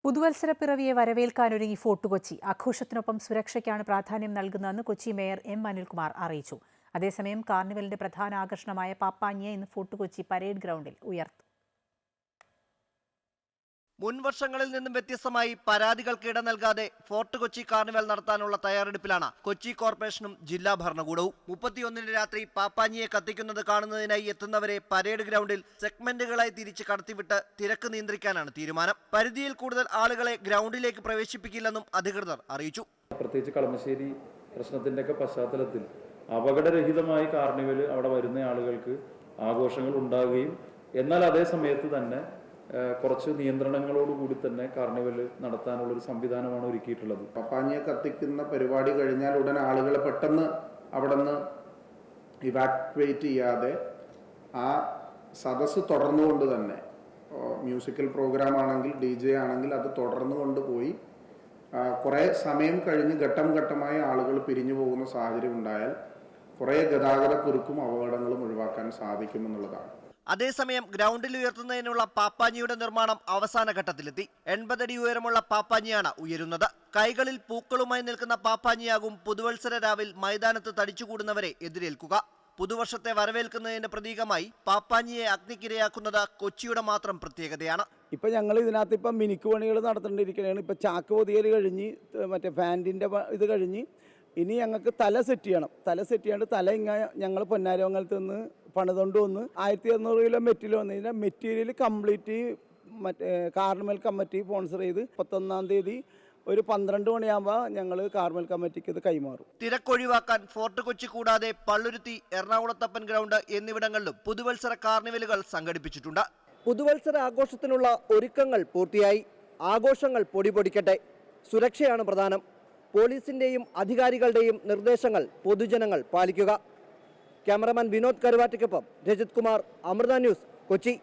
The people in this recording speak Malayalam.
പുതുവത്സരപ്പിറവിയെ വരവേൽക്കാനൊരുങ്ങി ഫോർട്ട് കൊച്ചി. ആഘോഷത്തിനൊപ്പം സുരക്ഷയ്ക്കാണ് പ്രാധാന്യം നൽകുന്നതെന്ന് കൊച്ചി മേയർ എം അനിൽകുമാർ അറിയിച്ചു. അതേസമയം കാർണിവലിന്റെ പ്രധാന ആകർഷണമായ പാപ്പാഞ്ഞിയെ ഇന്ന് ഫോർട്ട് കൊച്ചി പരേഡ് ഗ്രൗണ്ടിൽ ഉയർത്തും. മുൻവർഷങ്ങളിൽ നിന്നും വ്യത്യസ്തമായി പരാതികൾക്ക് ഇട നൽകാതെ ഫോർട്ട് കൊച്ചി കാർണിവൽ നടത്താനുള്ള തയ്യാറെടുപ്പിലാണ് കൊച്ചി കോർപ്പറേഷനും ജില്ലാ ഭരണകൂടവും. 31 രാത്രി പാപ്പാഞ്ഞിയെ കത്തിക്കുന്നത് കാണുന്നതിനായി എത്തുന്നവരെ പരേഡ് ഗ്രൗണ്ടിൽ സെഗ്മെന്റുകളായി തിരിച്ച് കടത്തിവിട്ട് തിരക്ക് നിയന്ത്രിക്കാനാണ് തീരുമാനം. പരിധിയിൽ കൂടുതൽ ആളുകളെ ഗ്രൗണ്ടിലേക്ക് പ്രവേശിപ്പിക്കില്ലെന്നും അധികൃതർ അറിയിച്ചു. പ്രത്യേകിച്ച് കളമശ്ശേരി പ്രശ്നത്തിന്റെയൊക്കെ പശ്ചാത്തലത്തിൽ അപകടരഹിതമായി കാർണിവൽ അവിടെ വരുന്ന ആളുകൾക്ക് ആഘോഷങ്ങൾ ഉണ്ടാകുകയും എന്നാൽ അതേ സമയത്ത് തന്നെ കുറച്ച് നിയന്ത്രണങ്ങളോടുകൂടി തന്നെ കാർണിവൽ നടത്താനുള്ളൊരു സംവിധാനമാണ് ഒരുക്കിയിട്ടുള്ളത്. പപ്പാഞ്ഞിയെ കത്തിക്കുന്ന പരിപാടി കഴിഞ്ഞാൽ ഉടൻ ആളുകളെ പെട്ടെന്ന് അവിടെ നിന്ന് ഇവാക്വേറ്റ് ചെയ്യാതെ ആ സദസ്സ് തുടർന്നുകൊണ്ട് തന്നെ മ്യൂസിക്കൽ പ്രോഗ്രാം ആണെങ്കിൽ DJ ആണെങ്കിൽ അത് തുടർന്നു കൊണ്ടുപോയി കുറേ സമയം കഴിഞ്ഞ് ഘട്ടം ഘട്ടമായി ആളുകൾ പിരിഞ്ഞു പോകുന്ന സാഹചര്യം ഉണ്ടായാൽ കുറേ ഗതാഗതക്കുരുക്കും അപകടങ്ങളും ഒഴിവാക്കാൻ സാധിക്കുമെന്നുള്ളതാണ്. അതേസമയം ഗ്രൗണ്ടിൽ ഉയർത്തുന്നതിനുള്ള പാപ്പാഞ്ഞിയുടെ നിർമ്മാണം അവസാന ഘട്ടത്തിലെത്തി. 80 അടി ഉയരമുള്ള പാപ്പാഞ്ഞിയാണ് ഉയരുന്നത്. കൈകളിൽ പൂക്കളുമായി നിൽക്കുന്ന പാപ്പാഞ്ഞിയാകും പുതുവത്സര രാവിൽ മൈതാനത്ത് തടിച്ചുകൂടുന്നവരെ എതിരേൽക്കുക. പുതുവർഷത്തെ വരവേൽക്കുന്നതിന്റെ പ്രതീകമായി പാപ്പാഞ്ഞിയെ അഗ്നിക്കിരയാക്കുന്നത് കൊച്ചിയുടെ മാത്രം പ്രത്യേകതയാണ്. ഇപ്പം ഞങ്ങൾ ഇതിനകത്ത് ഇപ്പം മിനുക്ക് പണികൾ നടത്തേണ്ടിയിരിക്കുകയാണ്. ഇപ്പം ചാക്ക് പൊതിയൽ കഴിഞ്ഞ് മറ്റേ ഫാൻറ്റിൻ്റെ ഇത് കഴിഞ്ഞ് ഇനി ഞങ്ങൾക്ക് തല സെറ്റ് ചെയ്യണം. തല സെറ്റ് ചെയ്യാണ്ട് തല ഇങ്ങനെ ഞങ്ങൾ പൊന്നാരമംഗലത്ത് നിന്ന് പണിതുകൊണ്ട് വന്ന് 1200 കിലോ മെറ്റീരിയൽ വന്നു കഴിഞ്ഞാൽ മെറ്റീരിയൽ കംപ്ലീറ്റ് മറ്റേ കാർണിവൽ കമ്മിറ്റി സ്പോൺസർ ചെയ്ത് 31-ാം തീയതി ഒരു 12 മണിയാകുമ്പോൾ ഞങ്ങൾ കാർണിവൽ കമ്മിറ്റിക്ക് ഇത് കൈമാറും. തിരക്കൊഴിവാക്കാൻ ഫോർട്ട് കൊച്ചി കൂടാതെ പള്ളുരുത്തി, എറണാകുളത്തപ്പൻ ഗ്രൗണ്ട് എന്നിവിടങ്ങളിലും പുതുവത്സര കാർണിവലുകൾ സംഘടിപ്പിച്ചിട്ടുണ്ട്. പുതുവത്സര ആഘോഷത്തിനുള്ള ഒരുക്കങ്ങൾ പൂർത്തിയായി. ആഘോഷങ്ങൾ പൊടിപൊടിക്കട്ടെ. സുരക്ഷയാണ് പ്രധാനം. പോലീസിന്റെയും അധികാരികളുടെയും നിർദ്ദേശങ്ങൾ പൊതുജനങ്ങൾ പാലിക്കുക. ക്യാമറമാൻ വിനോദ് കരുവാറ്റയ്ക്കൊപ്പം രജിത് കുമാർ, അമൃത ന്യൂസ്, കൊച്ചി.